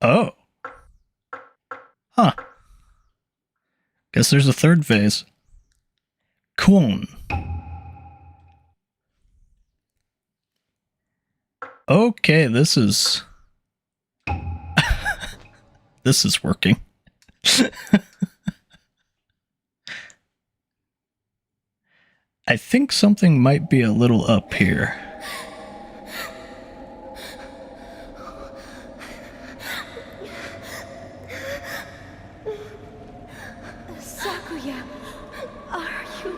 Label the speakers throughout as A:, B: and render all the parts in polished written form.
A: Oh. Huh. Guess there's a third phase. Kuon. Okay, this is... this is working. I think something might be a little up here.
B: Sakuya, are you...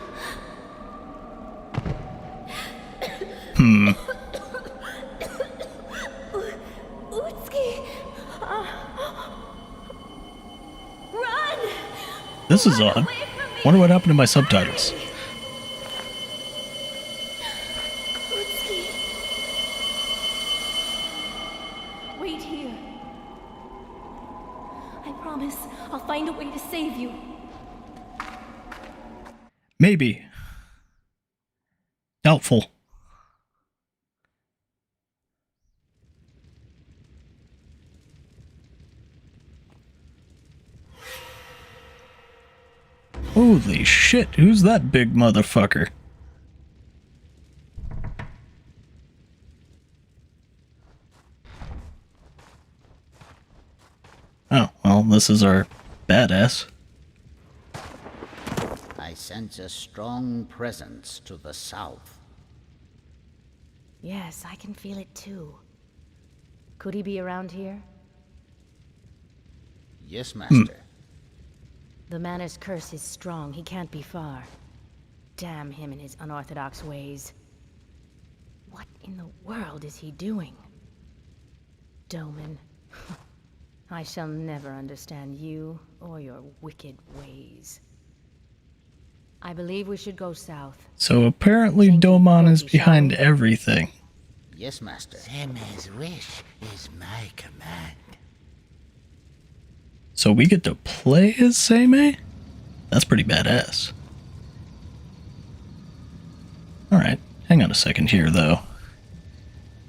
B: Utsuki! Run!
A: This is odd. Wonder what happened to my subtitles.
B: Utsuki! Wait here. I promise I'll find a way to save you.
A: Maybe. Doubtful. Holy shit, who's that big motherfucker? Oh, well, this is our badass.
C: I sense a strong presence to the south.
D: Yes, I can feel it too. Could he be around here?
C: Yes, Master.
D: The Manor's curse is strong. He can't be far. Damn him and his unorthodox ways. What in the world is he doing? Doman. I shall never understand you or your wicked ways. I believe we should go south.
A: So apparently Domon is behind everything.
C: Yes, Master.
E: Seme's wish is my command.
A: So we get to play as Seimei? That's pretty badass. Alright, hang on a second here, though.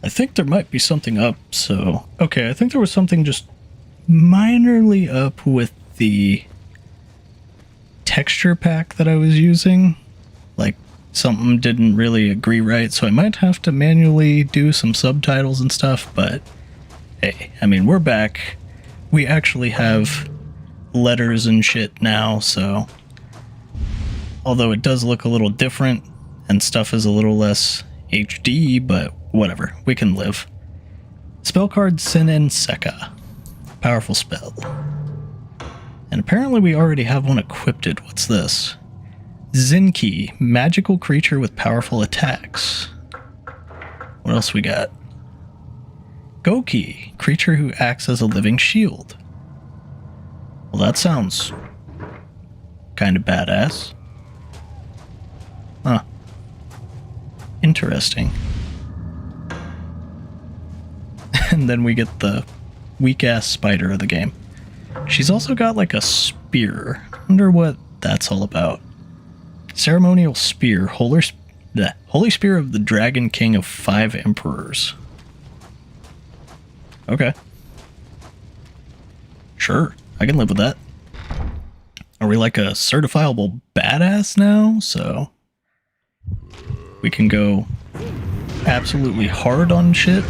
A: I think there might be something up, so... Okay, I think there was something just minorly up with the texture pack that I was using. Like, something didn't really agree right, so I might have to manually do some subtitles and stuff, but hey, I mean, we're back. We actually have letters and shit now, so although it does look a little different and stuff is a little less HD, but whatever, we can live. Spell card Sinen Seka. Powerful spell. And apparently we already have one equipped. What's this? Zinki, magical creature with powerful attacks. What else we got? Goki, creature who acts as a living shield. Well, that sounds kind of badass. Huh. Interesting. And then we get the weak-ass spider of the game. She's also got like a spear. Wonder what that's all about. Ceremonial spear, Holy Spear of the Dragon King of 5 Emperors. Okay. Sure, I can live with that. Are we like a certifiable badass now? So we can go absolutely hard on shit.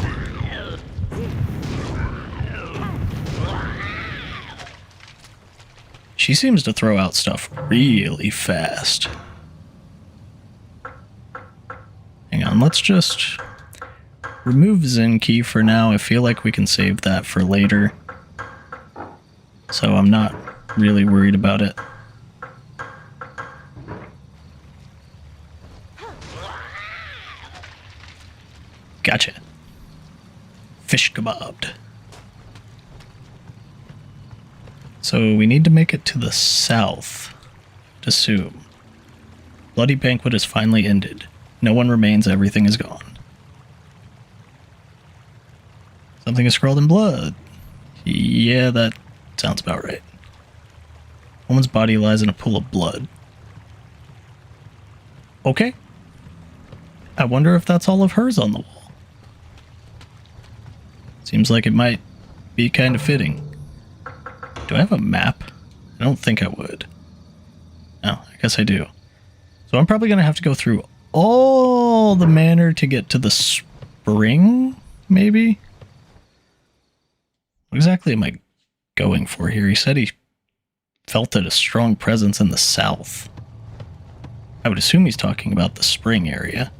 A: She seems to throw out stuff really fast. Hang on, let's just remove Zenki for now. I feel like we can save that for later. So I'm not really worried about it. Gotcha. Fish kebabbed. So we need to make it to the south. To assume. Bloody banquet is finally ended. No one remains, everything is gone. Something is scrawled in blood. Yeah, that sounds about right. Woman's body lies in a pool of blood. Okay. I wonder if that's all of hers on the wall. Seems like it might be kind of fitting. Do I have a map? I don't think I would. Oh, I guess I do. So I'm probably going to have to go through all the manor to get to the spring, maybe? What exactly am I going for here? He said he felt a strong presence in the south. I would assume he's talking about the spring area.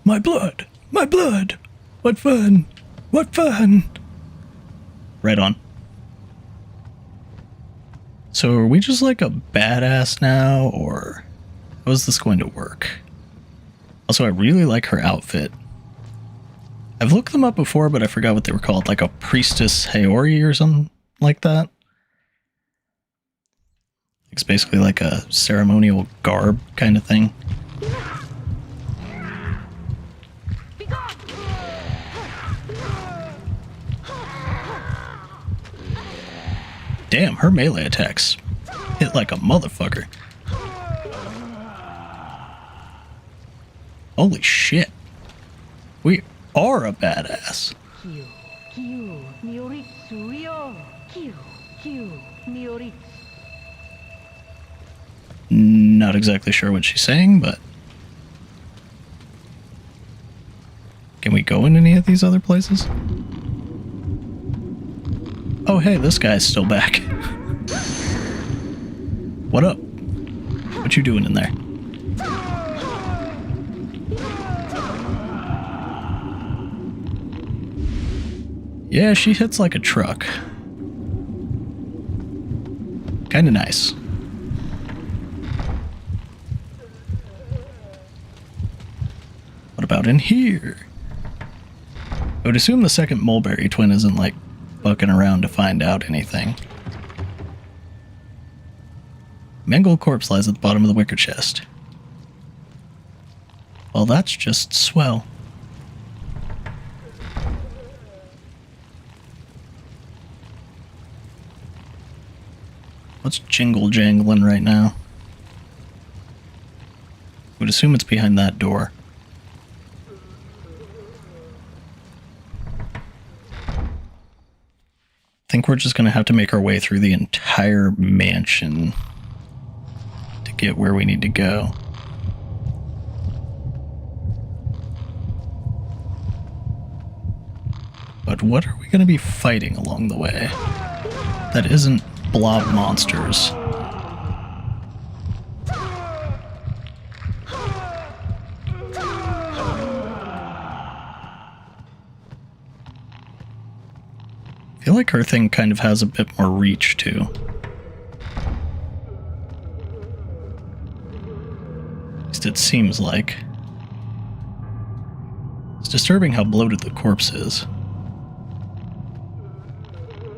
A: My blood! My blood! What fun! What fun! Right on. So are we just like a badass now, or how is this going to work? Also, I really like her outfit. I've looked them up before, but I forgot what they were called, like a priestess Haori or something like that. It's basically like a ceremonial garb kind of thing. Damn, her melee attacks hit like a motherfucker. Holy shit. We are a badass. Not exactly sure what she's saying, but... Can we go in any of these other places? Oh hey, this guy's still back. What up? What you doing in there? Yeah, she hits like a truck. Kinda nice. What about in here? I would assume the second Mulberry twin isn't like bucking around to find out anything. Mangled corpse lies at the bottom of the wicker chest. Well, that's just swell. What's jingle jangling right now? I would assume it's behind that door. I think we're just going to have to make our way through the entire mansion to get where we need to go. But what are we going to be fighting along the way that isn't blob monsters? I feel like her thing kind of has a bit more reach, too. At least it seems like. It's disturbing how bloated the corpse is.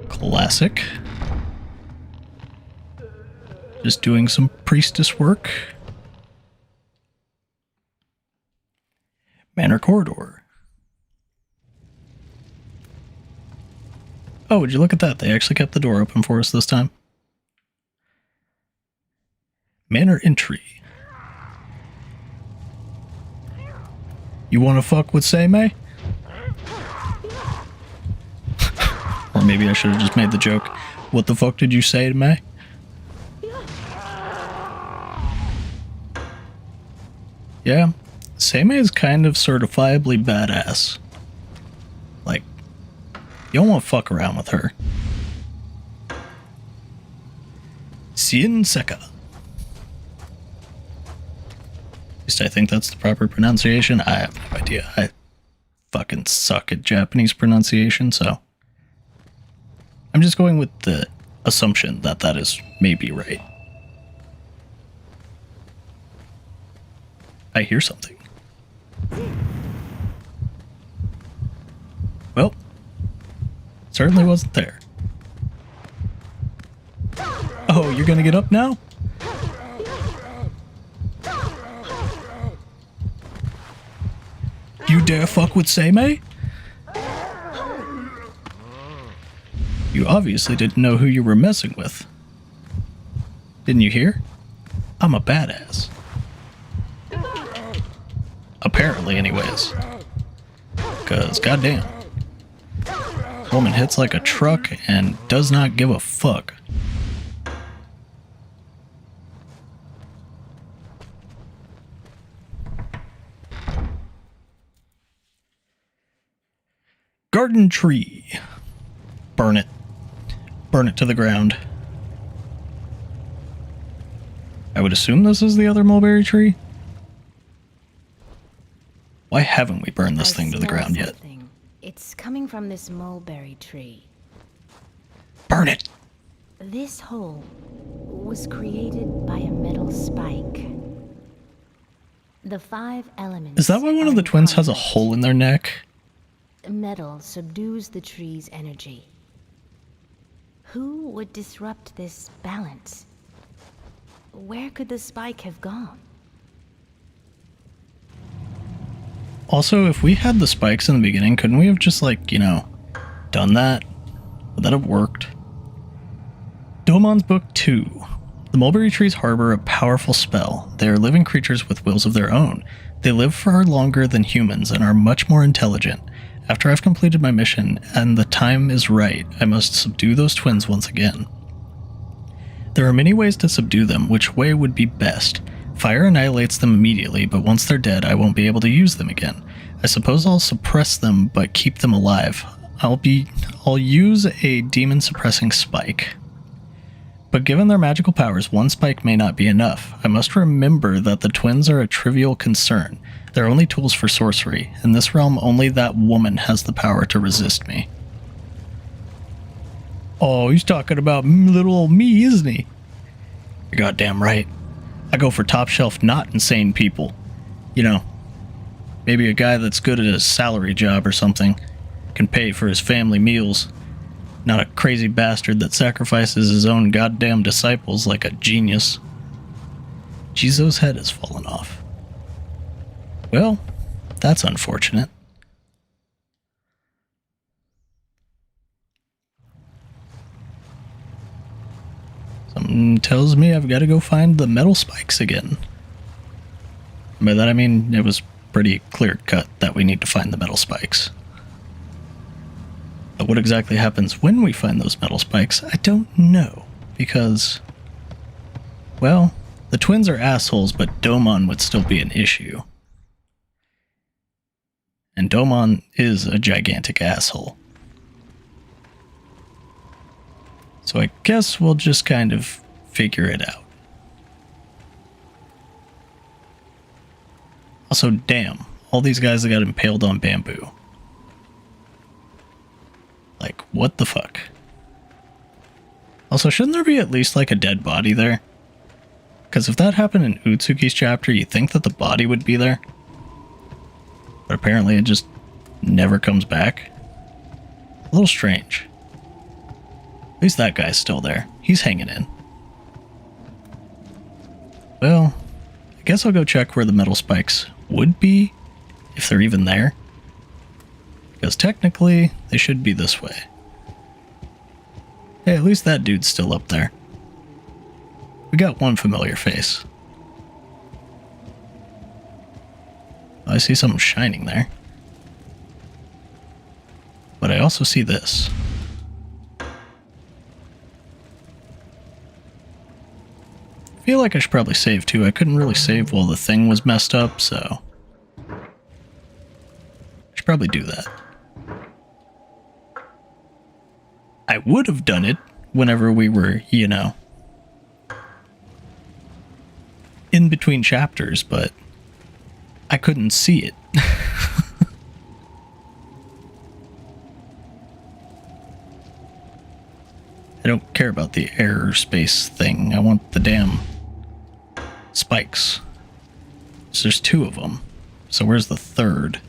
A: Classic. Just doing some priestess work. Manor corridor. Oh, would you look at that? They actually kept the door open for us this time. Manor entry. You wanna fuck with Seimei? Or maybe I should have just made the joke. What the fuck did you say to me? Yeah, Seimei is kind of certifiably badass. Like, you don't want to fuck around with her. Sien Seka. At least I think that's the proper pronunciation. I have no idea. I fucking suck at Japanese pronunciation, so I'm just going with the assumption that that is maybe right. I hear something. Well, certainly wasn't there. Oh, you're gonna get up now? You dare fuck with Seimei? You obviously didn't know who you were messing with. Didn't you hear? I'm a badass. Because, goddamn. Woman hits like a truck and does not give a fuck. Garden tree. Burn it. Burn it to the ground. I would assume this is the other mulberry tree. Why haven't we burned this thing to the ground yet?
D: It's coming from this mulberry tree.
A: Burn it!
D: This hole was created by a metal spike. The 5 elements.
A: Is that why one of the twins has a hole in their neck?
D: Metal subdues the tree's energy. Who would disrupt this balance? Where could the spike have gone?
A: Also, if we had the spikes in the beginning, couldn't we have just, like, you know, done that? Would that have worked? Domon's Book 2. The mulberry trees harbor a powerful spell. They are living creatures with wills of their own. They live far longer than humans and are much more intelligent. After I've completed my mission and the time is right, I must subdue those twins once again. There are many ways to subdue them. Which way would be best? Fire annihilates them immediately, but once they're dead, I won't be able to use them again. I suppose I'll suppress them, but keep them alive. I'll use a demon suppressing spike. But given their magical powers, one spike may not be enough. I must remember that the twins are a trivial concern. They're only tools for sorcery. In this realm, only that woman has the power to resist me. Oh, he's talking about little old me, isn't he? You're goddamn right. I go for top shelf, not insane people. You know, maybe a guy that's good at a salary job or something, can pay for his family meals. Not a crazy bastard that sacrifices his own goddamn disciples like a genius. Jizo's head has fallen off. Well, that's unfortunate. Something tells me I've got to go find the metal spikes again. By that I mean it was pretty clear cut that we need to find the metal spikes. But what exactly happens when we find those metal spikes, I don't know. Because, well, the twins are assholes, but Domon would still be an issue. And Domon is a gigantic asshole. So I guess we'll just kind of figure it out. Also, damn, all these guys that got impaled on bamboo. Like, what the fuck? Also, shouldn't there be at least, like, a dead body there? Because if that happened in Utsuki's chapter, you'd think that the body would be there. But apparently it just never comes back. A little strange. At least that guy's still there. He's hanging in. Well, I guess I'll go check where the metal spikes would be, if they're even there. Because technically, they should be this way. Hey, at least that dude's still up there. We got one familiar face. I see something shining there. But I also see this. I feel like I should probably save too. I couldn't really save while the thing was messed up, so I should probably do that. I would have done it whenever we were, you know, in between chapters, but I couldn't see it. I don't care about the error space thing. I want the damn spikes. So there's 2 of them. So where's the third?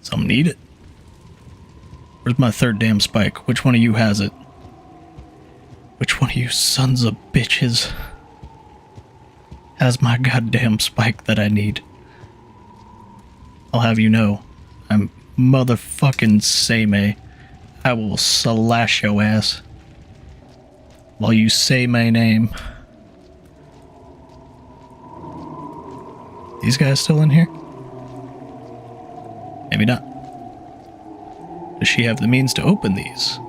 A: Some need it. Where's my third damn spike? Which one of you has it? Which one of you sons of bitches has my goddamn spike that I need? I'll have you know, I'm motherfucking Seimei. I will slash your ass while you say my name. These guys still in here? Maybe not. Does she have the means to open these?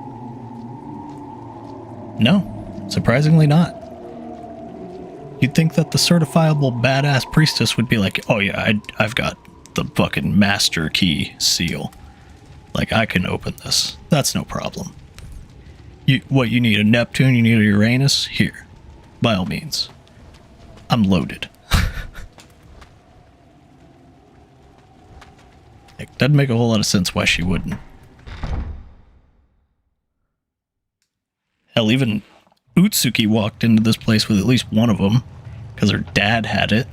A: No, surprisingly not. You'd think that the certifiable badass priestess would be like, oh yeah, I've got the fucking master key seal. Like, I can open this. That's no problem. What, you need a Neptune, you need a Uranus? Here. By all means. I'm loaded. It doesn't make a whole lot of sense why she wouldn't. Hell, even Utsuki walked into this place with at least one of them, because her dad had it.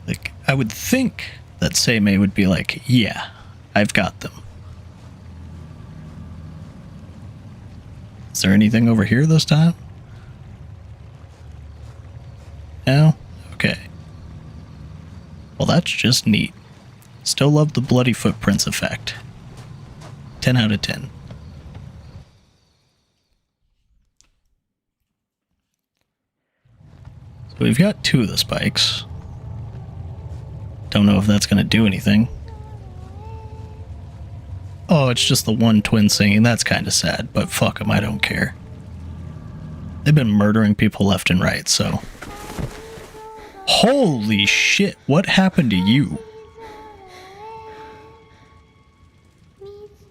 A: Like, I would think that Seimei would be like, yeah, I've got them. Is there anything over here this time? No? Okay. Well, that's just neat. Still love the bloody footprints effect. 10 out of 10. So we've got 2 of the spikes. Don't know if that's going to do anything. Oh, it's just the one twin singing. That's kind of sad, but fuck them, I don't care. They've been murdering people left and right, so... Holy shit, what happened to you?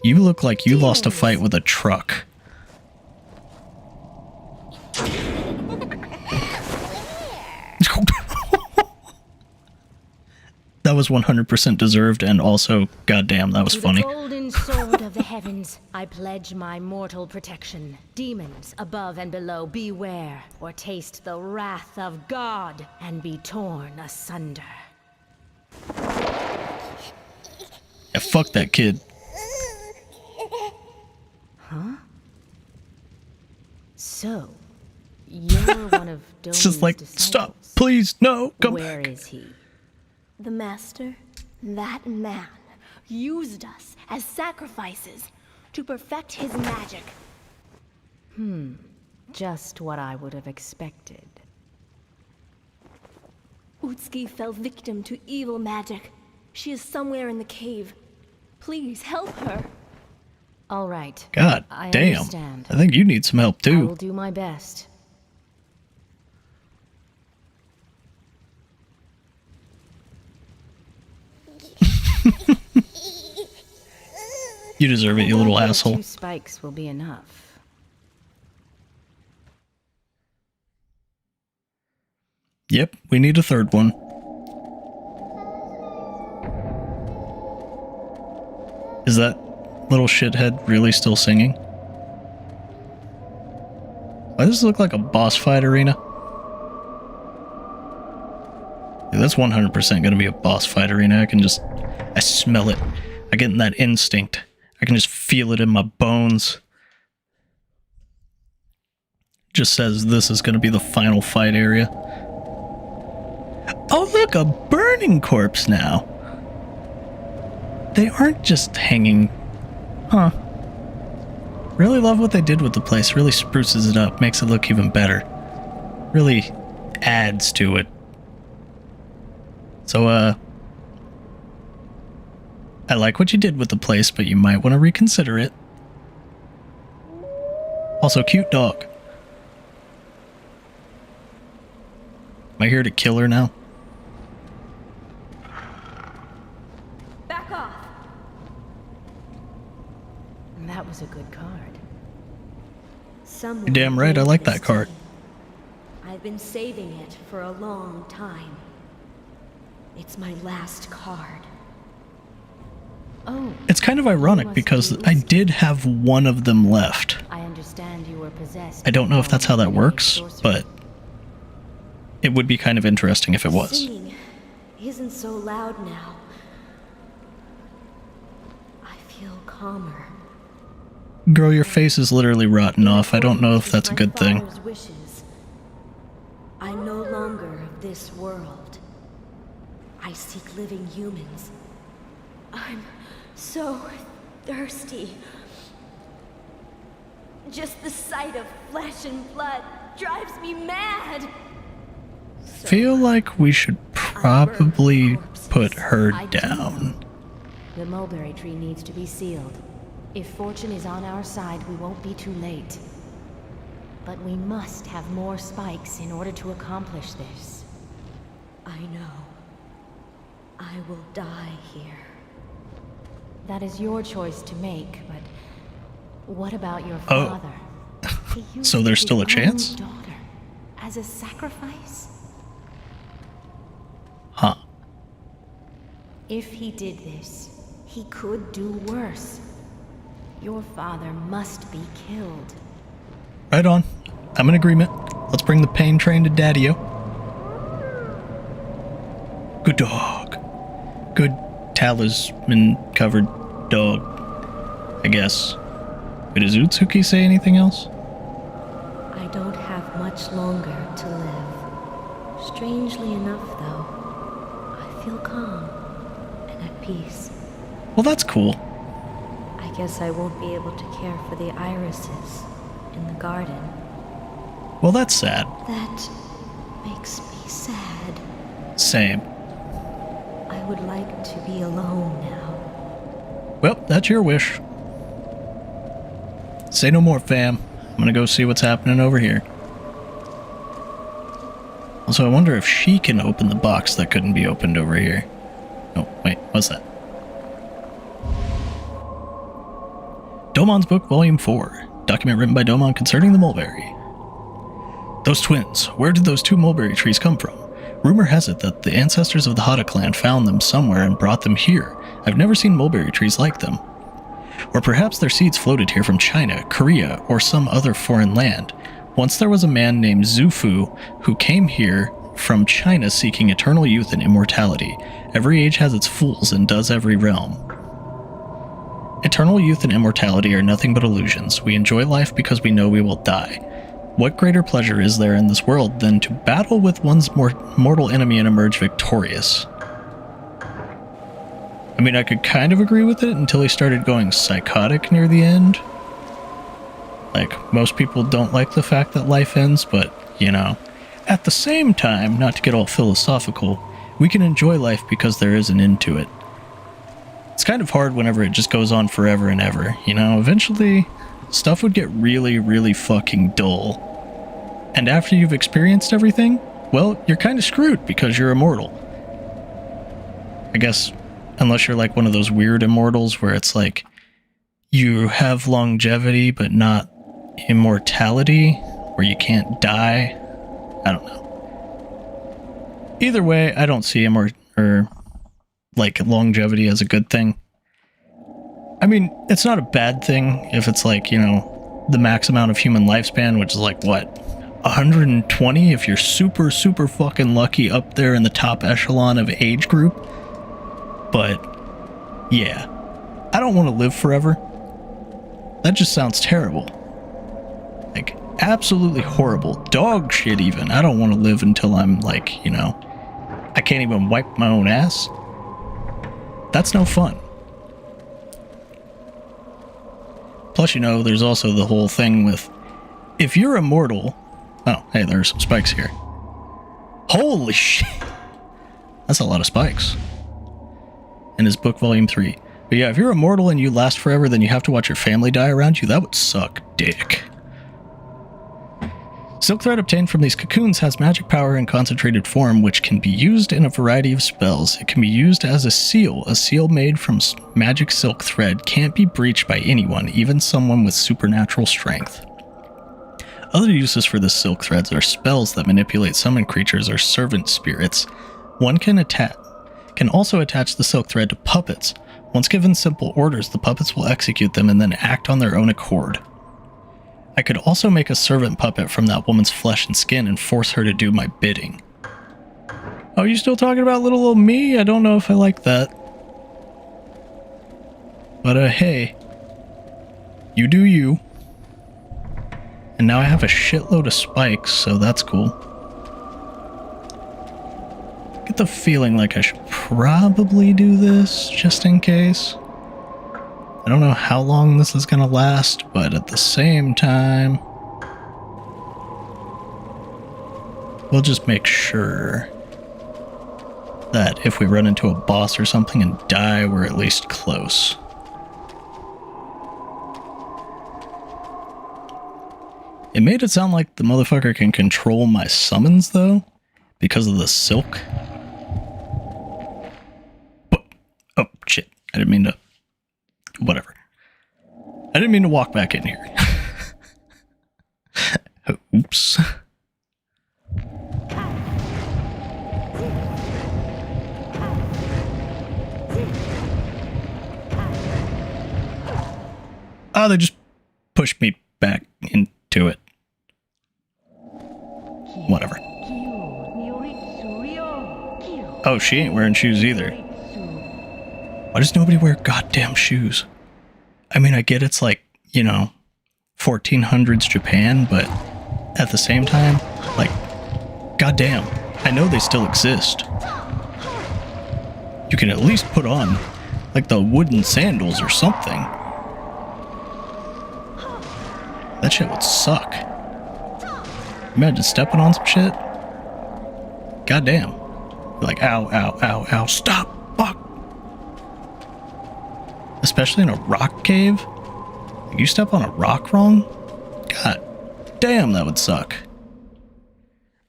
A: You look like you lost a fight with a truck. That was 100% deserved, and also, goddamn, that was funny.
D: To the golden sword of the heavens, I pledge my mortal protection. Demons above and below, beware, or taste the wrath of God and be torn asunder.
A: Yeah, fuck that kid.
D: Huh? So, you're one of Domi's
A: It's just like,
D: disciples.
A: stop, please, no, come
D: Where
A: back.
D: is he?
B: The Master, that man, used us as sacrifices to perfect his magic.
D: Just what I would have expected.
B: Utsuki fell victim to evil magic. She is somewhere in the cave. Please help her.
D: All right.
A: God
D: I
A: damn.
D: understand.
A: I think you need some help
D: I will
A: too.
D: do my best.
A: You deserve it, you little
D: Maybe
A: asshole.
D: 2 spikes will be enough.
A: Yep, we need a 3rd one. Is that little shithead really still singing? Why does this look like a boss fight arena? Yeah, that's 100% gonna be a boss fight arena. I smell it. I get that instinct. I can just feel it in my bones. Just says this is gonna be the final fight area. Oh look, a burning corpse now. They aren't just hanging. Huh. Really love what they did with the place. Really spruces it up. Makes it look even better. Really adds to it. So, I like what you did with the place, but you might want to reconsider it. Also, cute dog. Am I here to kill her now?
B: Back off.
D: That was a good card.
B: Someone
A: You're damn right, I
B: gave
A: like
B: this
A: that
B: to
A: card.
B: me. I've been saving it for a long time. It's my last card.
D: Oh,
A: It's kind of ironic because I did have one of them left.
D: I understand you were possessed.
A: I don't know if that's how that
D: by
A: works,
D: sorcery.
A: but it would be kind of interesting if it was.
B: Singing isn't so loud now. I feel calmer.
A: Girl, your face is literally rotten off. I don't know if that's a good thing.
B: My father's wishes. I'm no longer of this world. I seek living humans. I'm so thirsty. Just the sight of flesh and blood drives me mad.
A: Feel like we should probably put her
D: I do know.
A: down.
D: The mulberry tree needs to be sealed. If fortune is on our side, we won't be too late. But we must have more spikes in order to accomplish this.
B: I know. I will die here.
D: That is your choice to make, but what about your
A: Oh.
D: father? He used
A: So there's
D: his
A: still a
D: own
A: chance?
D: daughter as a sacrifice?
A: Huh.
D: If he did this, he could do worse. Your father must be killed.
A: Right on. I'm in agreement. Let's bring the pain train to Daddy-o. Good dog. Good talisman-covered dog, I guess. Does Utsuki say anything else?
B: I don't have much longer to live. Strangely enough, though, I feel calm and at peace.
A: Well, that's cool.
B: I guess I won't be able to care for the irises in the garden.
A: Well, that's sad.
B: That makes me sad.
A: Same.
B: I would like to be alone now.
A: Well, that's your wish. Say no more, fam. I'm gonna go see what's happening over here. Also, I wonder if she can open the box that couldn't be opened over here. Oh, wait, what's that? Domon's Book, Volume 4. Document written by Domon concerning the mulberry. Those twins. Where did those two mulberry trees come from? Rumor has it that the ancestors of the Hada clan found them somewhere and brought them here. I've never seen mulberry trees like them. Or perhaps their seeds floated here from China, Korea, or some other foreign land. Once there was a man named Zufu who came here from China seeking eternal youth and immortality. Every age has its fools, and does every realm. Eternal youth and immortality are nothing but illusions. We enjoy life because we know we will die. What greater pleasure is there in this world than to battle with one's mortal enemy and emerge victorious? I mean, I could kind of agree with it until he started going psychotic near the end. Like, most people don't like the fact that life ends, but, you know. At the same time, not to get all philosophical, we can enjoy life because there is an end to it. It's kind of hard whenever it just goes on forever and ever, you know? Eventually, stuff would get really, really fucking dull. And after you've experienced everything, well, you're kind of screwed because you're immortal. I guess, unless you're like one of those weird immortals where it's like, you have longevity but not immortality, where you can't die. I don't know. Either way, I don't see like longevity as a good thing. I mean, it's not a bad thing if it's like, you know, the max amount of human lifespan, which is like, what, 120 if you're super, super fucking lucky up there in the top echelon of age group. But, yeah, I don't want to live forever. That just sounds terrible. Like, absolutely horrible. Dog shit even. I don't want to live until I'm like, you know, I can't even wipe my own ass. That's no fun. Plus, you know, there's also the whole thing with, if you're immortal... Oh, hey, there are some spikes here. Holy shit! That's a lot of spikes. In his book, Volume 3. But yeah, if you're immortal and you last forever, then you have to watch your family die around you. That would suck dick. Silk thread obtained from these cocoons has magic power in concentrated form, which can be used in a variety of spells. It can be used as a seal. A seal made from magic silk thread can't be breached by anyone, even someone with supernatural strength. Other uses for the silk threads are spells that manipulate summon creatures or servant spirits. One can also attach the silk thread to puppets. Once given simple orders, the puppets will execute them and then act on their own accord. I could also make a servant puppet from that woman's flesh and skin and force her to do my bidding. Oh, you still talking about little old me? I don't know if I like that. But, hey. You do you. And now I have a shitload of spikes, so that's cool. I get the feeling like I should probably do this, just in case. I don't know how long this is gonna last, but at the same time, we'll just make sure. that if we run into a boss or something and die, we're at least close. It made it sound like the motherfucker can control my summons, though, because of the silk. But, oh, shit. I didn't mean to... Whatever. I didn't mean to walk back in here. Oops. Oh, they just pushed me back into it. Whatever. Oh, she ain't wearing shoes either. Why does nobody wear goddamn shoes? I mean, I get it's like, you know, 1400s Japan, but at the same time, like, goddamn, I know they still exist. You can at least put on, like, the wooden sandals or something. That shit would suck. Imagine stepping on some shit. Goddamn. You're like, ow, ow, ow, ow, stop, fuck. Especially in a rock cave. Like, you step on a rock wrong? God damn, that would suck.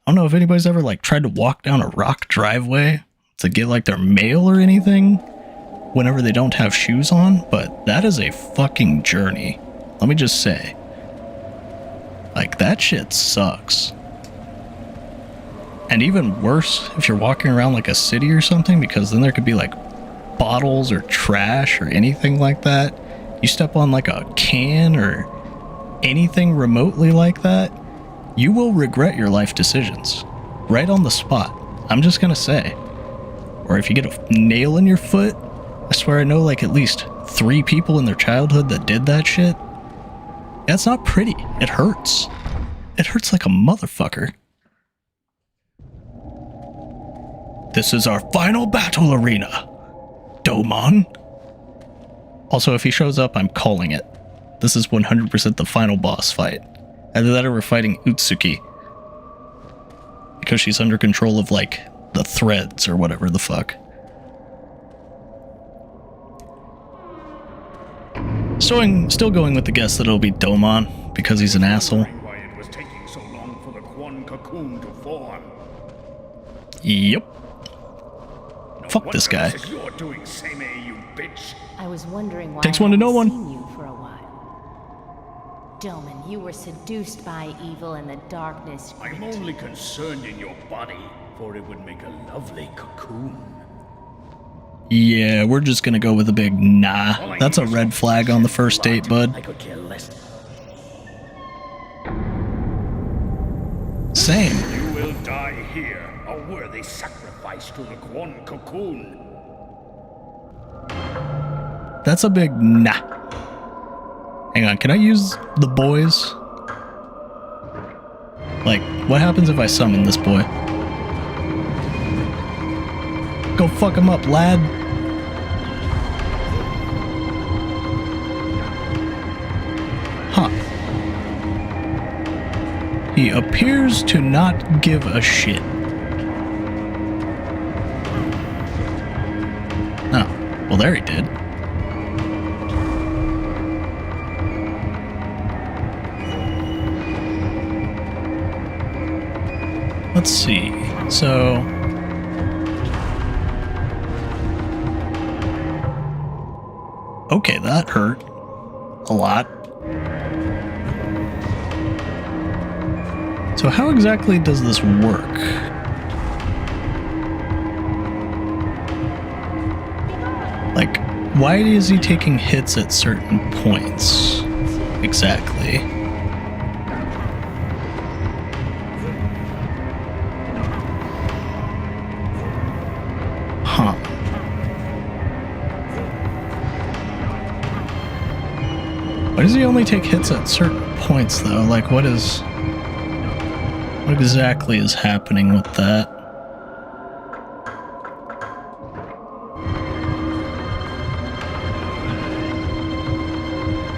A: I don't know if anybody's ever, like, tried to walk down a rock driveway to get, like, their mail or anything whenever they don't have shoes on, but that is a fucking journey. Let me just say. Like, that shit sucks. And even worse if you're walking around like a city or something, because then there could be like bottles or trash or anything like that. You step on like a can or anything remotely like that, you will regret your life decisions. Right on the spot. I'm just gonna say. Or if you get a nail in your foot, I swear I know like at least 3 people in their childhood that did that shit. That's not pretty. It hurts. It hurts like a motherfucker. This is our final battle arena, Domon. Also, if he shows up, I'm calling it. This is 100% the final boss fight. Either that or we're fighting Utsuki. Because she's under control of, like, the threads or whatever the fuck. Still going with the guess that it'll be Domon, because he's an asshole.
F: Why it was taking so long for the Kuon cocoon to form.
A: Yep. Fuck this guy.
F: You're doing same, you bitch.
D: I was wondering why
A: Takes
D: I
A: one to know
D: hadn't
A: one.
D: seen you for a while. Doman, you were seduced by evil and the darkness.
F: I'm only concerned in your body, for it would make a lovely cocoon.
A: Yeah, we're just gonna go with a big nah. That's a red flag on the first date, bud.
F: I could care less.
A: Same.
F: You will die here, a worthy sacrifice to the Kuon cocoon.
A: That's a big nah. Hang on, can I use the boys? Like, what happens if I summon this boy? Go fuck him up, lad. Huh. He appears to not give a shit. Oh, well there he did. Let's see. So... okay, that hurt. A lot. So how exactly does this work? Like, why is he taking hits at certain points? Exactly. Huh. Why does he only take hits at certain points, though? Like, what exactly is happening with that?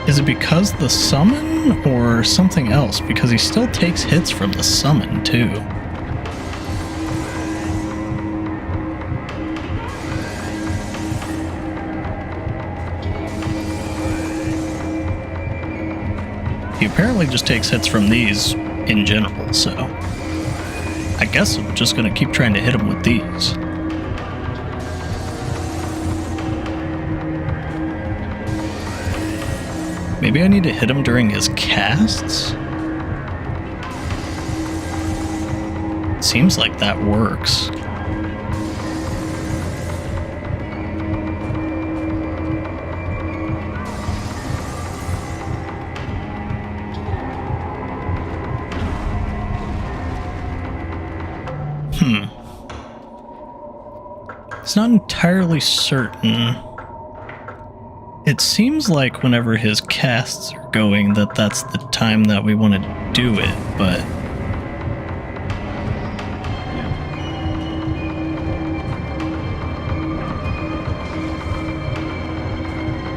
A: Is it because the summon, or something else? Because he still takes hits from the summon, too. He apparently just takes hits from these in general, so I guess I'm just gonna keep trying to hit him with these. Maybe I need to hit him during his casts? Seems like that works. It's not entirely certain. It seems like whenever his casts are going that that's the time that we want to do it, but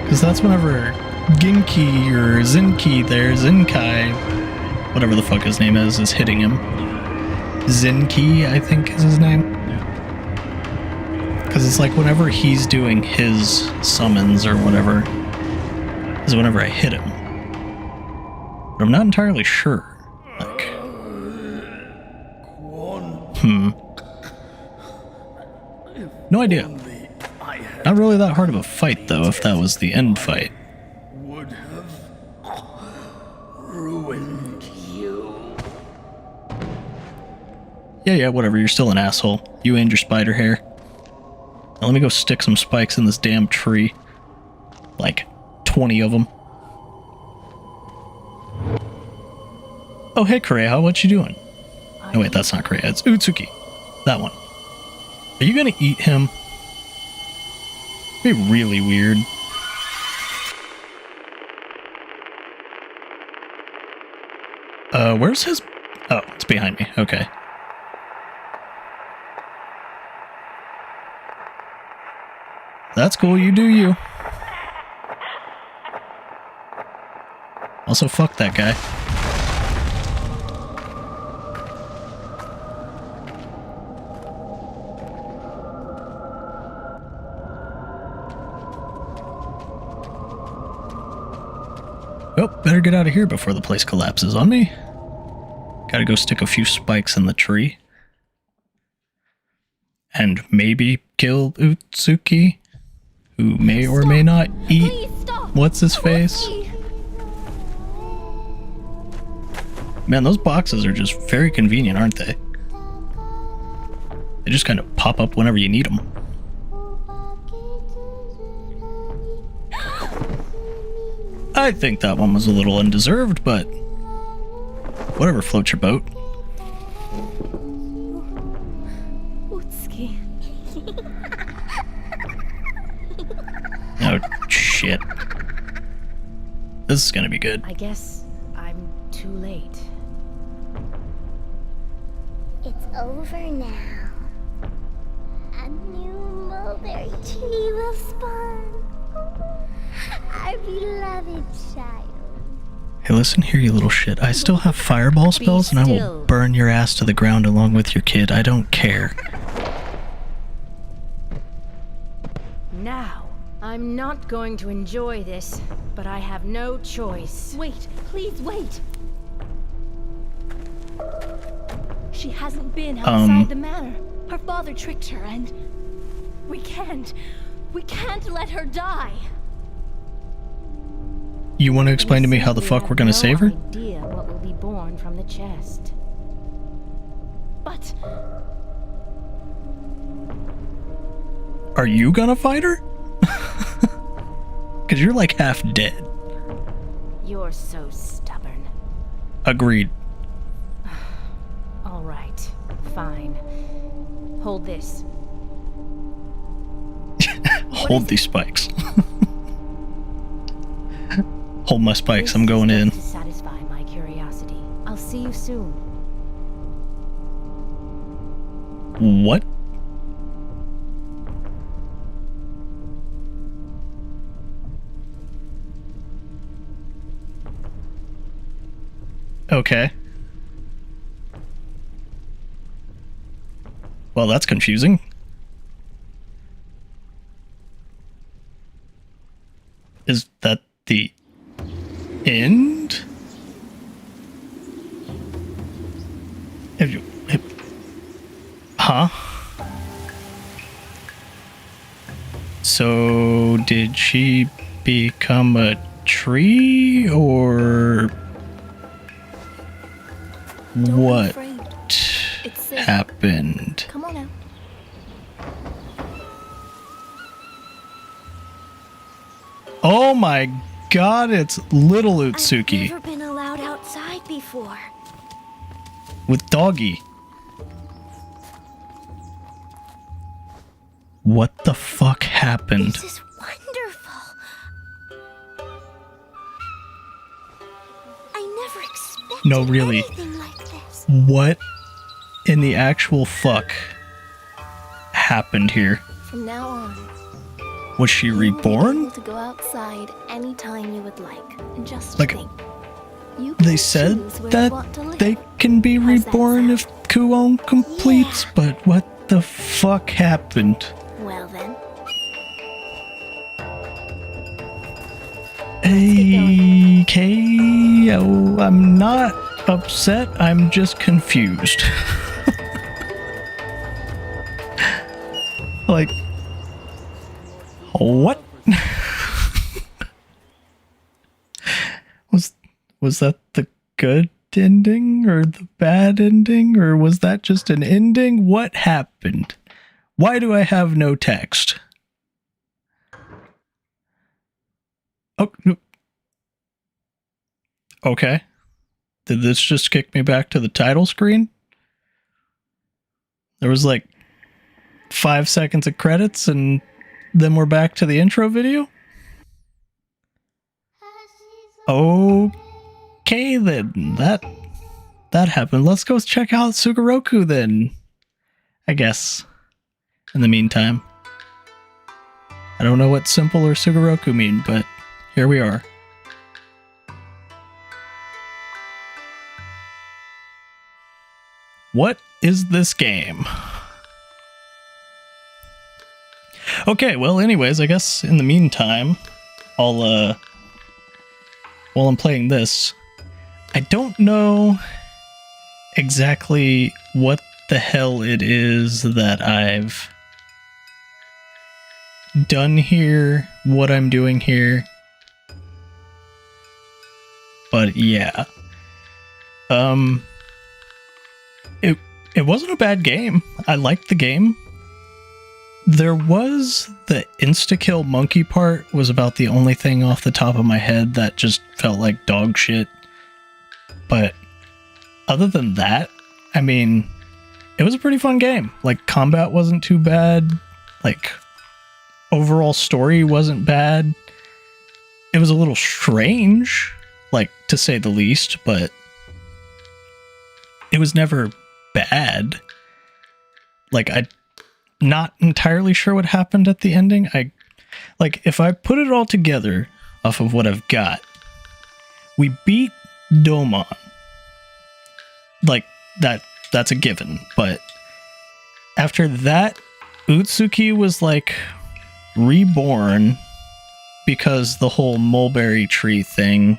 A: because that's whenever Ginki or Zinki there, Zinkai, whatever the fuck his name is hitting him. Zinki, I think is his name. Because it's like whenever he's doing his summons or whatever is whenever I hit him. But I'm not entirely sure. Like, no idea. Not really that hard of a fight though, if that was the end fight.
F: Would have ruined you.
A: Yeah, whatever, you're still an asshole. You and your spider hair. Now let me go stick some spikes in this damn tree. Like 20 of them. Oh, hey, Kureha, what you doing? No, wait, that's not Kureha. It's Utsuki. That one. Are you gonna eat him? It'd be really weird. Where's his... Oh, it's behind me. Okay. That's cool, you do you. Also, fuck that guy. Oh, better get out of here before the place collapses on me. Gotta go stick a few spikes in the tree. And maybe kill Utsuki, who may or may not eat what's his face. Man, those boxes are just very convenient, aren't they? They just kind of pop up whenever you need them. I think that one was a little undeserved, but whatever floats your boat. Oh, shit. This is gonna be good.
D: I guess I'm too late.
G: It's over now. A new mulberry tree will spawn. Our beloved child.
A: Hey, listen here, you little shit. I still have fireball spells, and I will burn your ass to the ground along with your kid. I don't care.
D: Now, I'm not going to enjoy this, but I have no choice.
H: Wait, please wait. She hasn't been outside the manor. Her father tricked her, and we can't let her die.
A: You want to explain to me how the fuck we're gonna save her?
D: Idea what will be born from the chest.
H: But
A: Are you gonna fight her? Because you're like half dead.
D: You're so stubborn.
A: Agreed.
D: All right, fine. Hold this.
A: Hold these spikes. Hold my spikes, I'm going in.
D: To satisfy my curiosity. I'll see you soon.
A: What? Okay. Well, that's confusing. Is that the end? So, did she become a tree, or
H: Don't be
A: what
H: afraid. It's safe.
A: happened?
H: Come on out.
A: Oh my god, it's little Utsuki
B: I've never been allowed outside before.
A: with Doggy. What the fuck happened?
B: This is wonderful. I never expected
A: No, really.
B: anything like this.
A: What in the actual fuck happened here?
H: From now on,
A: Was she
H: you will be
A: reborn?
H: able to go outside anytime you would like. And just
A: Like,
H: think. You
A: They
H: can
A: said
H: choose where you
A: that
H: want to live.
A: they can be
H: How's that
A: reborn
H: sound?
A: if Kuon completes, but what the fuck happened?
H: Well then,
A: Okay, oh, I'm not upset, I'm just confused. Like, what? Was that the good ending or the bad ending, or was that just an ending? What happened? Why do I have no text? Oh, okay. Did this just kick me back to the title screen? There was like 5 seconds of credits and then we're back to the intro video? Okay then, that happened. Let's go check out Sugoroku then, I guess, in the meantime. I don't know what simple or Sugoroku mean, but here we are. What is this game? Okay, well anyways, I guess in the meantime, while I'm playing this, I don't know exactly what the hell it is that I've done here, what I'm doing here. But yeah. It wasn't a bad game. I liked the game. There was the insta-kill monkey part was about the only thing off the top of my head that just felt like dog shit. But other than that, I mean, it was a pretty fun game. Like, combat wasn't too bad. Like, overall story wasn't bad. It was a little strange, like, to say the least, but it was never bad. Like, I'm not entirely sure what happened at the ending. Like, if I put it all together off of what I've got, we beat Domon. Like, that's a given, but after that, Utsuki was like reborn because the whole mulberry tree thing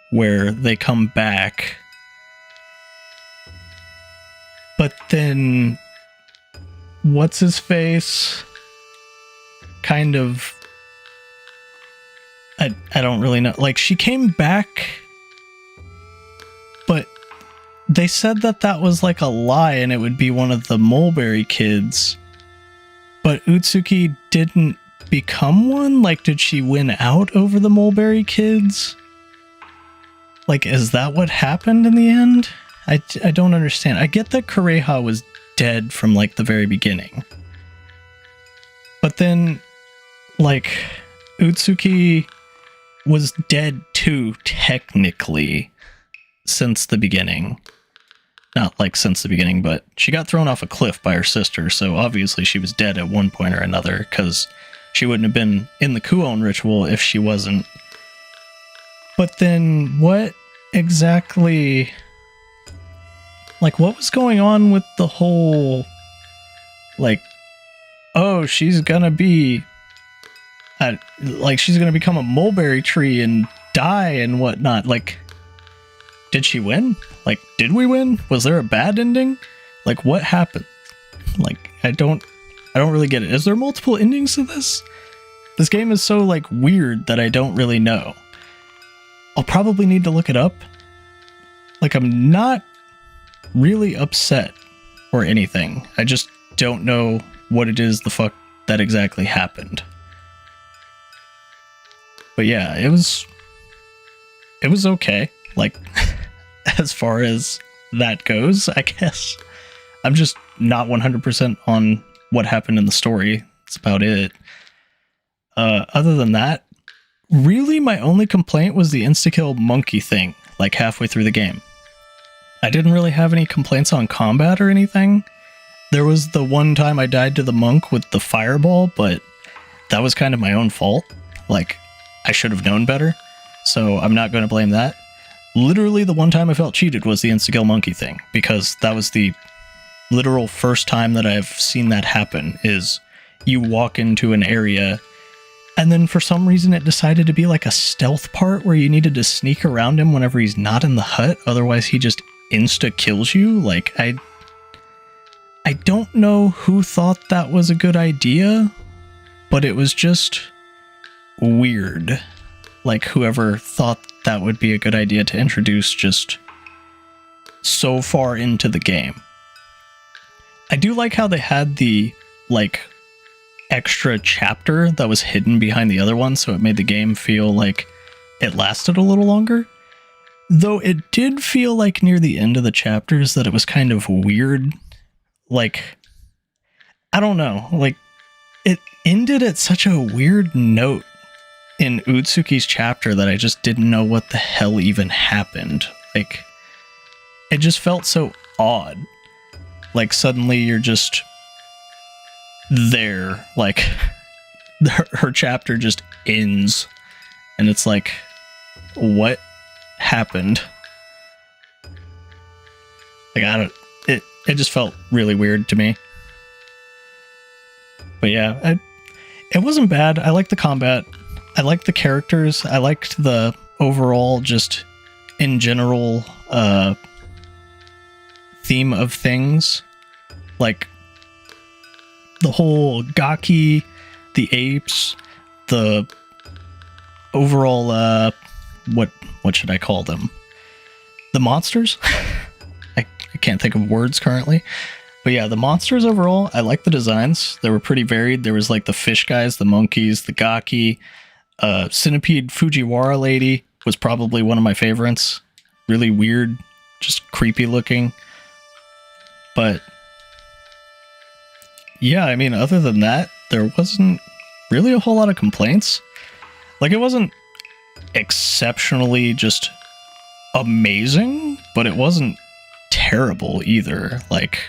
A: where they come back. But then what's his face kind of, I don't really know. Like, she came back, but they said that was like a lie and it would be one of the Mulberry kids. But Utsuki didn't become one? Like, did she win out over the Mulberry kids? Like, is that what happened in the end? I don't understand. I get that Kureha was dead from, like, the very beginning. But then, like, Utsuki was dead too, technically, since the beginning. Not, like, since the beginning, but she got thrown off a cliff by her sister, so obviously she was dead at one point or another, because she wouldn't have been in the Kuon ritual if she wasn't. But then, what exactly... Like, what was going on with the whole, like, oh, she's gonna be, like, she's gonna become a mulberry tree and die and whatnot. Like, did she win? Like, did we win? Was there a bad ending? Like, what happened? Like, I don't really get it. Is there multiple endings to this? This game is so, like, weird that I don't really know. I'll probably need to look it up. Like, I'm not really upset or anything. I just don't know what it is the fuck that exactly happened. But yeah, it was okay. Like, as far as that goes, I guess. I'm just not 100% on what happened in the story. That's about it. Other than that, really my only complaint was the insta-kill monkey thing, like halfway through the game. I didn't really have any complaints on combat or anything. There was the one time I died to the monk with the fireball, but that was kind of my own fault. Like, I should have known better, so I'm not going to blame that. Literally the one time I felt cheated was the insta-kill monkey thing, because that was the literal first time that I've seen that happen, is you walk into an area, and then for some reason it decided to be like a stealth part where you needed to sneak around him whenever he's not in the hut, otherwise he just insta-kills you. Like, I don't know who thought that was a good idea, but it was just weird. Like, whoever thought that would be a good idea to introduce just so far into the game. I do like how they had the, like, extra chapter that was hidden behind the other one, so it made the game feel like it lasted a little longer. Though it did feel like near the end of the chapters that it was kind of weird. Like, I don't know, like, it ended at such a weird note in Utsuki's chapter that I just didn't know what the hell even happened. Like, it just felt so odd. Like, suddenly you're just there. Like, her chapter just ends. And it's like, what happened? Like, it just felt really weird to me. But yeah, it wasn't bad. I liked the combat. I liked the characters. I liked the overall, just in general, theme of things. Like, the whole gaki, the apes, the overall, what should I call them? The monsters? I can't think of words currently. But yeah, the monsters overall, I like the designs. They were pretty varied. There was like the fish guys, the monkeys, the gaki. Centipede Fujiwara lady was probably one of my favorites. Really weird, just creepy looking. But yeah, I mean, other than that, there wasn't really a whole lot of complaints. Like, it wasn't exceptionally just amazing, but it wasn't terrible either. Like,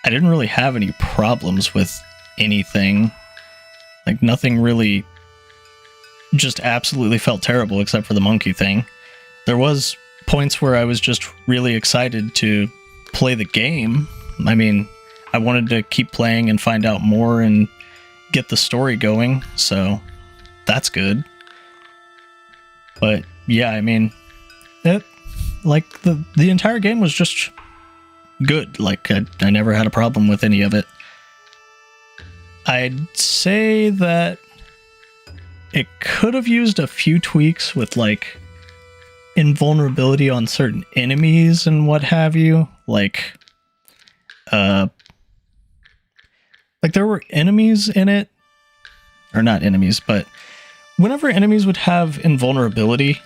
A: I didn't really have any problems with anything. Like, nothing really just absolutely felt terrible except for the monkey thing. There was points where I was just really excited to play the game. I mean, I wanted to keep playing and find out more and get the story going, so that's good. But yeah, I mean, the entire game was just good. Like, I never had a problem with any of it. I'd say that it could have used a few tweaks with, like, invulnerability on certain enemies and what have you. Like there were enemies in it, or not enemies, but whenever enemies would have invulnerability,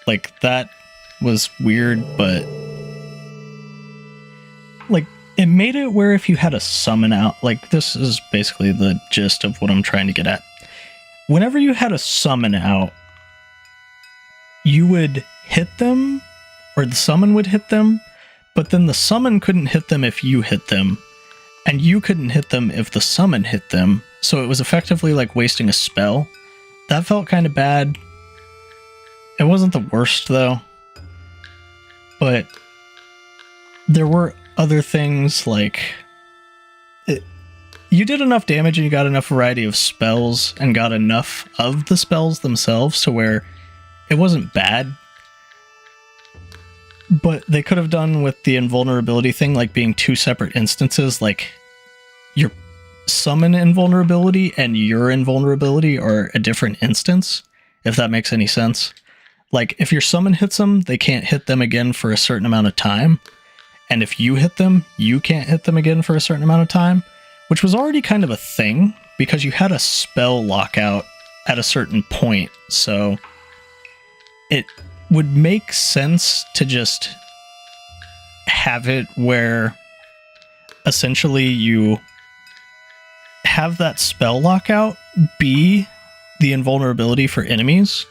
A: like, that was weird, but like, it made it where if you had a summon out, like, this is basically the gist of what I'm trying to get at. Whenever you had a summon out, you would hit them, or the summon would hit them, but then the summon couldn't hit them if you hit them, and you couldn't hit them if the summon hit them, so it was effectively like wasting a spell. That felt kind of bad. It wasn't the worst, though. But there were other things, like, you did enough damage and you got enough variety of spells and got enough of the spells themselves to where it wasn't bad. But they could have done with the invulnerability thing, like, being two separate instances, like, your summon invulnerability and your invulnerability are a different instance, if that makes any sense. Like, if your summon hits them, they can't hit them again for a certain amount of time. And if you hit them, you can't hit them again for a certain amount of time, which was already kind of a thing because you had a spell lockout at a certain point. So it would make sense to just have it where essentially you have that spell lockout be the invulnerability for enemies,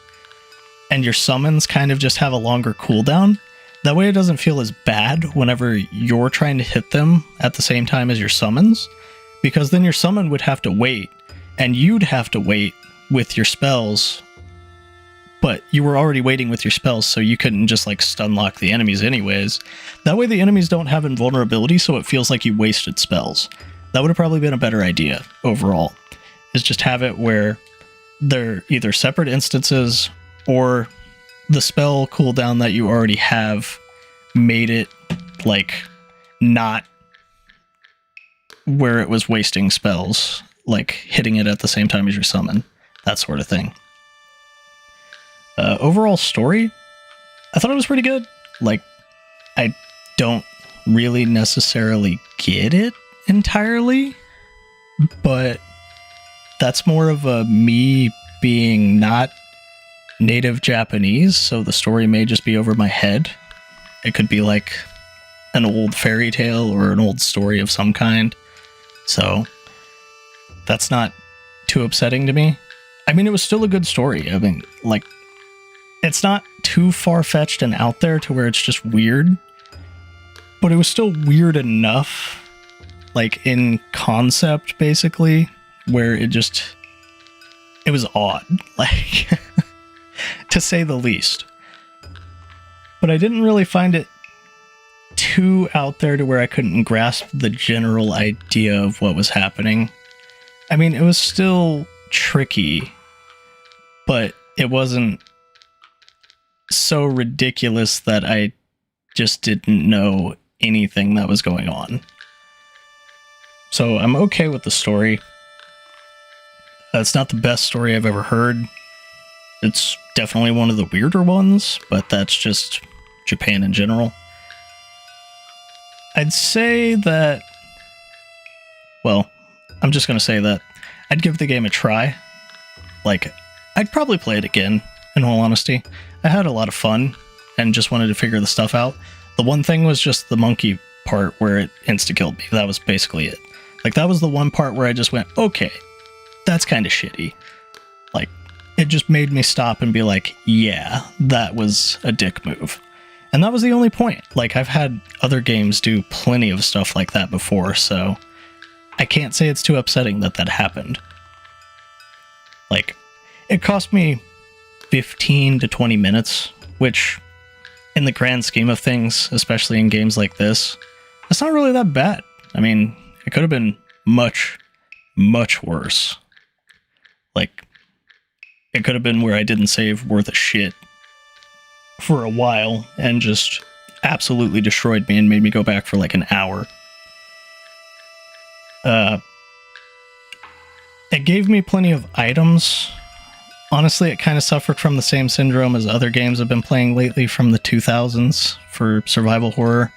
A: and your summons kind of just have a longer cooldown. That way it doesn't feel as bad whenever you're trying to hit them at the same time as your summons, because then your summon would have to wait, and you'd have to wait with your spells, but you were already waiting with your spells, so you couldn't just like stun lock the enemies anyways. That way the enemies don't have invulnerability, so it feels like you wasted spells. That would have probably been a better idea overall, is just have it where they're either separate instances or the spell cooldown that you already have made it like not where it was wasting spells, like hitting it at the same time as your summon, that sort of thing. Overall story, I thought it was pretty good. Like, I don't really necessarily get it entirely, but that's more of a me being not native Japanese, so the story may just be over my head. It could be like an old fairy tale or an old story of some kind, so that's not too upsetting to me. I mean, it was still a good story. I mean, like, it's not too far-fetched and out there to where it's just weird, but it was still weird enough, like in concept, basically, where it was odd, like, to say the least. But I didn't really find it too out there to where I couldn't grasp the general idea of what was happening. I mean, it was still tricky, but it wasn't so ridiculous that I just didn't know anything that was going on. So I'm okay with the story. It's not the best story I've ever heard. It's definitely one of the weirder ones, but that's just Japan in general. I'd say that, well, I'm just going to say that I'd give the game a try. Like, I'd probably play it again, in all honesty. I had a lot of fun and just wanted to figure the stuff out. The one thing was just the monkey part where it insta-killed me. That was basically it. Like, that was the one part where I just went, okay, that's kind of shitty. Like, it just made me stop and be like, yeah, that was a dick move. And that was the only point. Like, I've had other games do plenty of stuff like that before, so I can't say it's too upsetting that that happened. Like, it cost me 15 to 20 minutes, which, in the grand scheme of things, especially in games like this, it's not really that bad. I mean, it could have been much, much worse. Like, it could have been where I didn't save worth a shit for a while and just absolutely destroyed me and made me go back for like an hour. It gave me plenty of items. Honestly, it kind of suffered from the same syndrome as other games I've been playing lately from the 2000s for survival horror,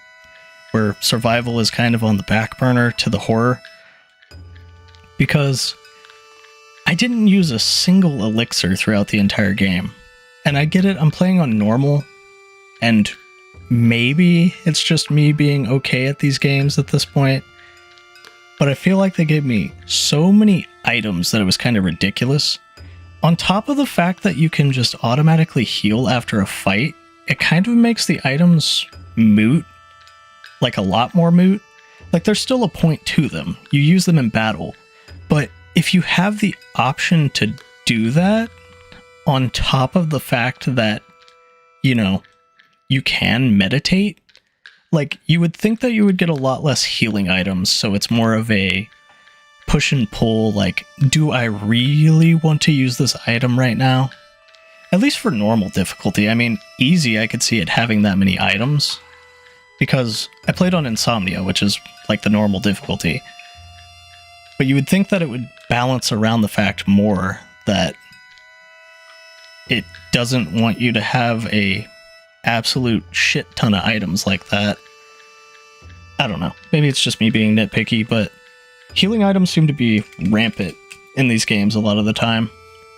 A: where survival is kind of on the back burner to the horror. Because I didn't use a single elixir throughout the entire game. And I get it, I'm playing on normal, and maybe it's just me being okay at these games at this point, but I feel like they gave me so many items that it was kind of ridiculous. On top of the fact that you can just automatically heal after a fight, it kind of makes the items moot, like a lot more moot. Like, there's still a point to them. You use them in battle, but if you have the option to do that, on top of the fact that, you know, you can meditate, like, you would think that you would get a lot less healing items, so it's more of a push and pull, like, do I really want to use this item right now? At least for normal difficulty. I mean, easy, I could see it having that many items, because I played on Insomnia, which is, like, the normal difficulty. But you would think that it would balance around the fact more that it doesn't want you to have a absolute shit ton of items like that. I don't know. Maybe it's just me being nitpicky, but healing items seem to be rampant in these games a lot of the time.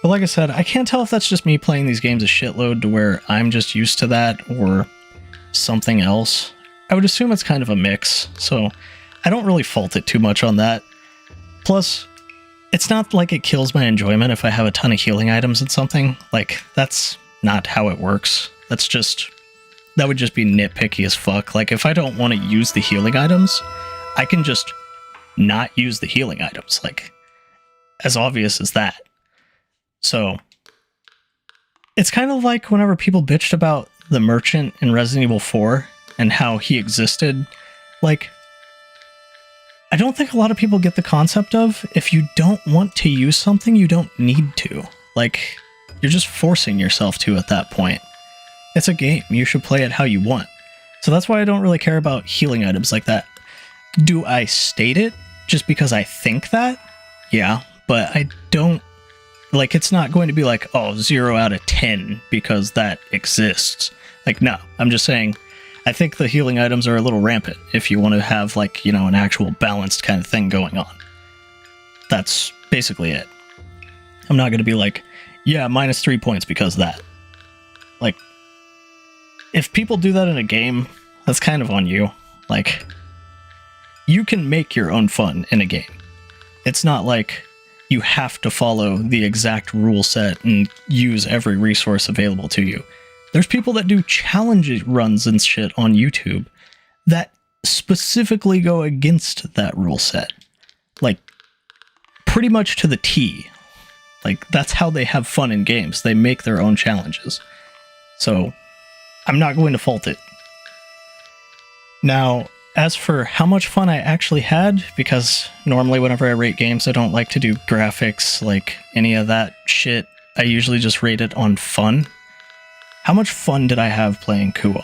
A: But like I said, I can't tell if that's just me playing these games a shitload to where I'm just used to that or something else. I would assume it's kind of a mix, so I don't really fault it too much on that. Plus, it's not like it kills my enjoyment if I have a ton of healing items in something. Like, that's not how it works. That would just be nitpicky as fuck. Like, if I don't want to use the healing items, I can just not use the healing items. Like, as obvious as that. So, it's kind of like whenever people bitched about the merchant in Resident Evil 4 and how he existed. Like, I don't think a lot of people get the concept of if you don't want to use something, you don't need to. Like, you're just forcing yourself to at that point. It's a game. You should play it how you want. So that's why I don't really care about healing items like that. Do I state it just because I think that? Yeah, but I don't... Like, it's not going to be like, oh, 0 out of 10 because that exists. Like, no. I'm just saying... I think the healing items are a little rampant if you want to have, like, you know, an actual balanced kind of thing going on. That's basically it. I'm not going to be like, yeah, minus 3 points because of that. Like, if people do that in a game, that's kind of on you. Like, you can make your own fun in a game. It's not like you have to follow the exact rule set and use every resource available to you. There's people that do challenge runs and shit on YouTube that specifically go against that rule set. Like, pretty much to the T. Like, that's how they have fun in games. They make their own challenges. So, I'm not going to fault it. Now, as for how much fun I actually had, because normally whenever I rate games, I don't like to do graphics, like any of that shit. I usually just rate it on fun. How much fun did I have playing Kuon?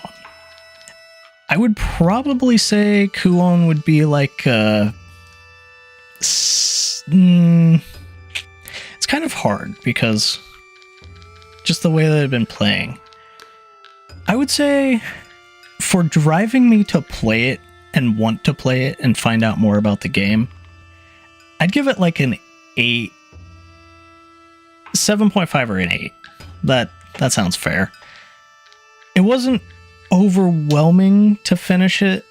A: I would probably say Kuon would be like it's kind of hard because just the way that I've been playing. I would say for driving me to play it and want to play it and find out more about the game, I'd give it like an 8, 7.5 or an 8. That sounds fair. It wasn't overwhelming to finish it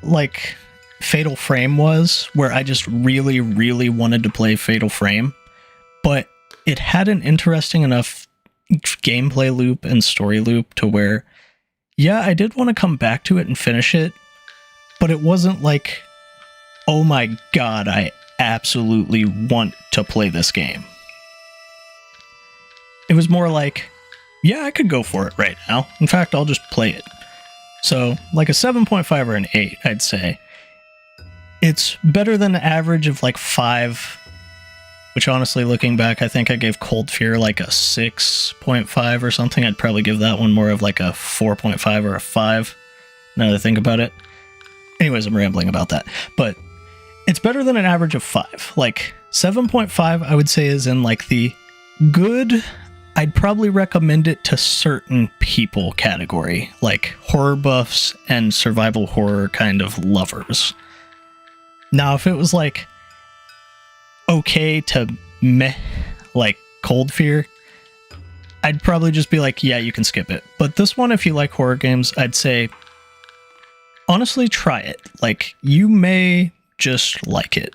A: like Fatal Frame was, where I just really, really wanted to play Fatal Frame, but it had an interesting enough gameplay loop and story loop to where, yeah, I did want to come back to it and finish it, but it wasn't like, oh my god, I absolutely want to play this game. It was more like, yeah, I could go for it right now. In fact, I'll just play it. So, like a 7.5 or an 8, I'd say. It's better than the average of like 5, which honestly, looking back, I think I gave Cold Fear like a 6.5 or something. I'd probably give that one more of like a 4.5 or a 5, now that I think about it. Anyways, I'm rambling about that. But it's better than an average of 5. Like, 7.5, I would say, is in like the good... I'd probably recommend it to certain people category, like horror buffs and survival horror kind of lovers. Now, if it was like okay to meh, like Cold Fear, I'd probably just be like, yeah, you can skip it. But this one, if you like horror games, I'd say, honestly, try it. Like, you may just like it.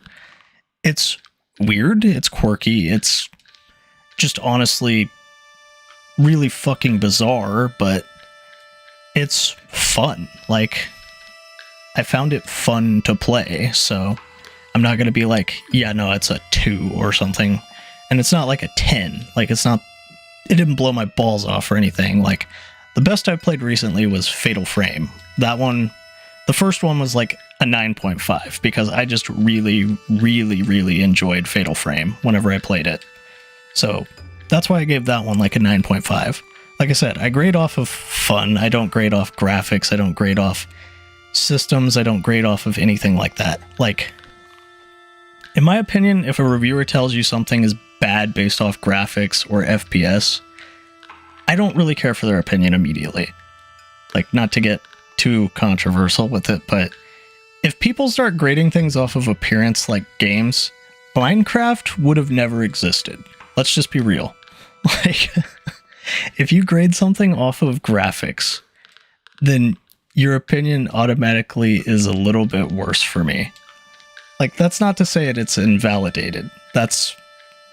A: It's weird, it's quirky, it's just honestly really fucking bizarre, but it's fun. Like, I found it fun to play, so I'm not gonna be like, yeah, no, it's a 2 or something. And it's not like a 10. Like, it didn't blow my balls off or anything. Like, the best I've played recently was Fatal Frame. That one, the first one was like a 9.5 because I just really, really, really enjoyed Fatal Frame whenever I played it. So that's why I gave that one like a 9.5. Like I said, I grade off of fun. I don't grade off graphics. I don't grade off systems. I don't grade off of anything like that. Like, In my opinion, if a reviewer tells you something is bad based off graphics or FPS, I don't really care for their opinion immediately. Like, not to get too controversial with it, but if people start grading things off of appearance like games, Minecraft would have never existed. Let's just be real. Like, if you grade something off of graphics, then your opinion automatically is a little bit worse for me. Like, that's not to say it's invalidated. That's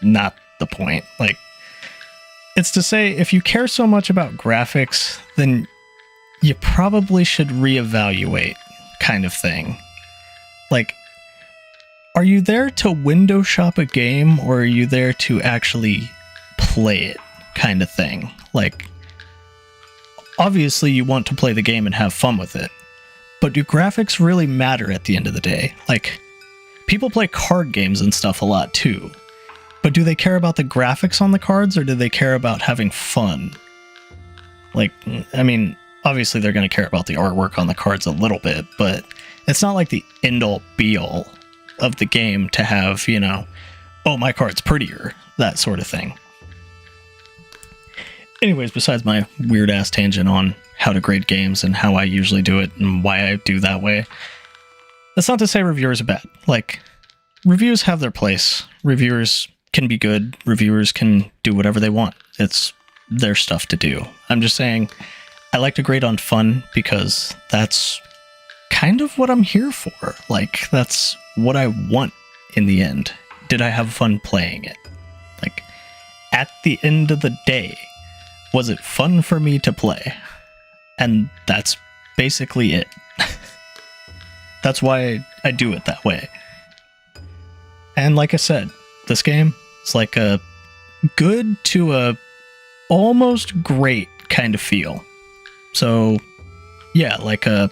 A: not the point. Like, it's to say if you care so much about graphics, then you probably should reevaluate, kind of thing. Like, are you there to window shop a game, or are you there to actually play it, kind of thing? Like, obviously you want to play the game and have fun with it, but do graphics really matter at the end of the day? Like, people play card games and stuff a lot too, but do they care about the graphics on the cards, or do they care about having fun? Like, I mean, obviously they're going to care about the artwork on the cards a little bit, but it's not like the end-all be-all of the game to have, you know, oh, my card's prettier, that sort of thing. Anyways, besides my weird-ass tangent on how to grade games and how I usually do it and why I do that way, that's not to say reviewers are bad. Like, reviews have their place. Reviewers can be good. Reviewers can do whatever they want. It's their stuff to do. I'm just saying, I like to grade on fun because that's kind of what I'm here for. Like, that's what I want in the end. Did I have fun playing it? Like, at the end of the day, was it fun for me to play? And that's basically it. That's why I do it that way. And like I said, this game is like a good to a almost great kind of feel. So yeah, like a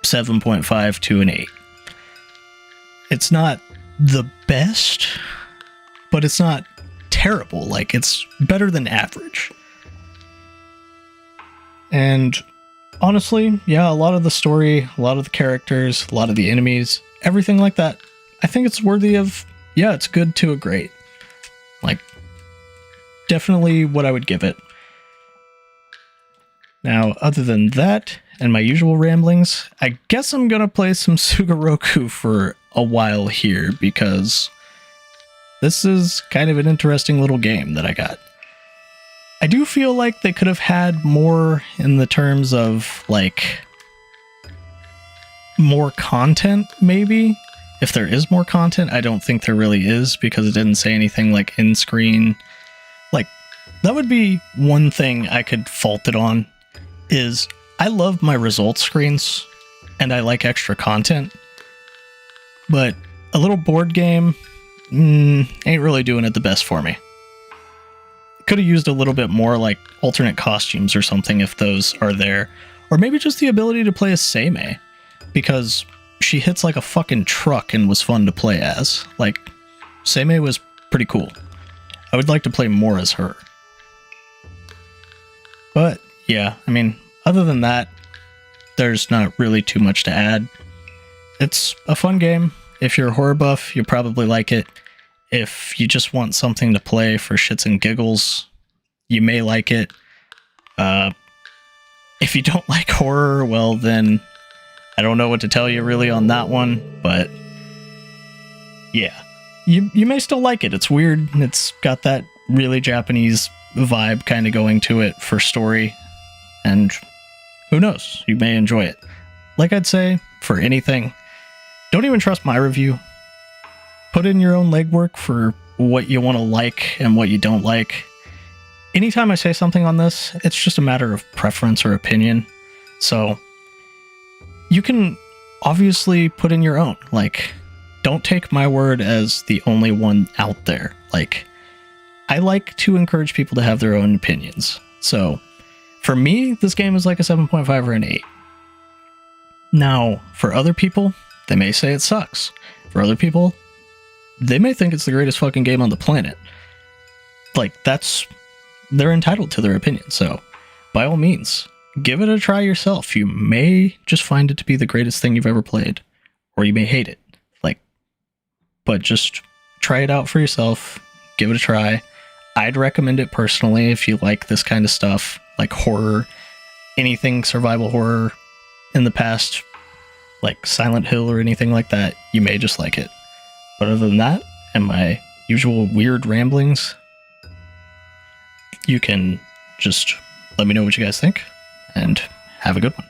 A: 7.5 to an 8. It's not the best, but it's not terrible. Like, it's better than average. And honestly, yeah, a lot of the story, a lot of the characters, a lot of the enemies, everything like that, I think it's worthy of, yeah, it's good to a great. Like, definitely what I would give it. Now, other than that, and my usual ramblings, I guess I'm gonna play some Sugoroku for a while here, because this is kind of an interesting little game that I got. I do feel like they could have had more in the terms of, like, more content, maybe? If there is more content, I don't think there really is, because it didn't say anything like in-screen. Like, that would be one thing I could fault it on, is I love my results screens, and I like extra content, but a little board game ain't really doing it the best for me. Could have used a little bit more, like, alternate costumes or something if those are there, or maybe just the ability to play as Seimei, because she hits like a fucking truck and was fun to play as. Like, Seimei was pretty cool. I would like to play more as her. But yeah, I mean, other than that, there's not really too much to add. It's a fun game. If you're a horror buff, you'll probably like it. If you just want something to play for shits and giggles, you may like it. If you don't like horror, well then, I don't know what to tell you really on that one, but yeah. You may still like it. It's weird. It's got that really Japanese vibe kind of going to it for story, and who knows, you may enjoy it. Like I'd say, for anything, don't even trust my review. Put in your own legwork for what you want to like and what you don't like. Anytime I say something on this, it's just a matter of preference or opinion. So you can obviously put in your own. Like, don't take my word as the only one out there. Like, I like to encourage people to have their own opinions. So for me, this game is like a 7.5 or an 8. Now, for other people, they may say it sucks. For other people, they may think it's the greatest fucking game on the planet. Like, they're entitled to their opinion. So by all means, give it a try yourself. You may just find it to be the greatest thing you've ever played, or you may hate it. Like, but just try it out for yourself. Give it a try. I'd recommend it personally if you like this kind of stuff, like horror, anything survival horror in the past, like Silent Hill or anything like that. You may just like it. But other than that, and my usual weird ramblings, you can just let me know what you guys think, and have a good one.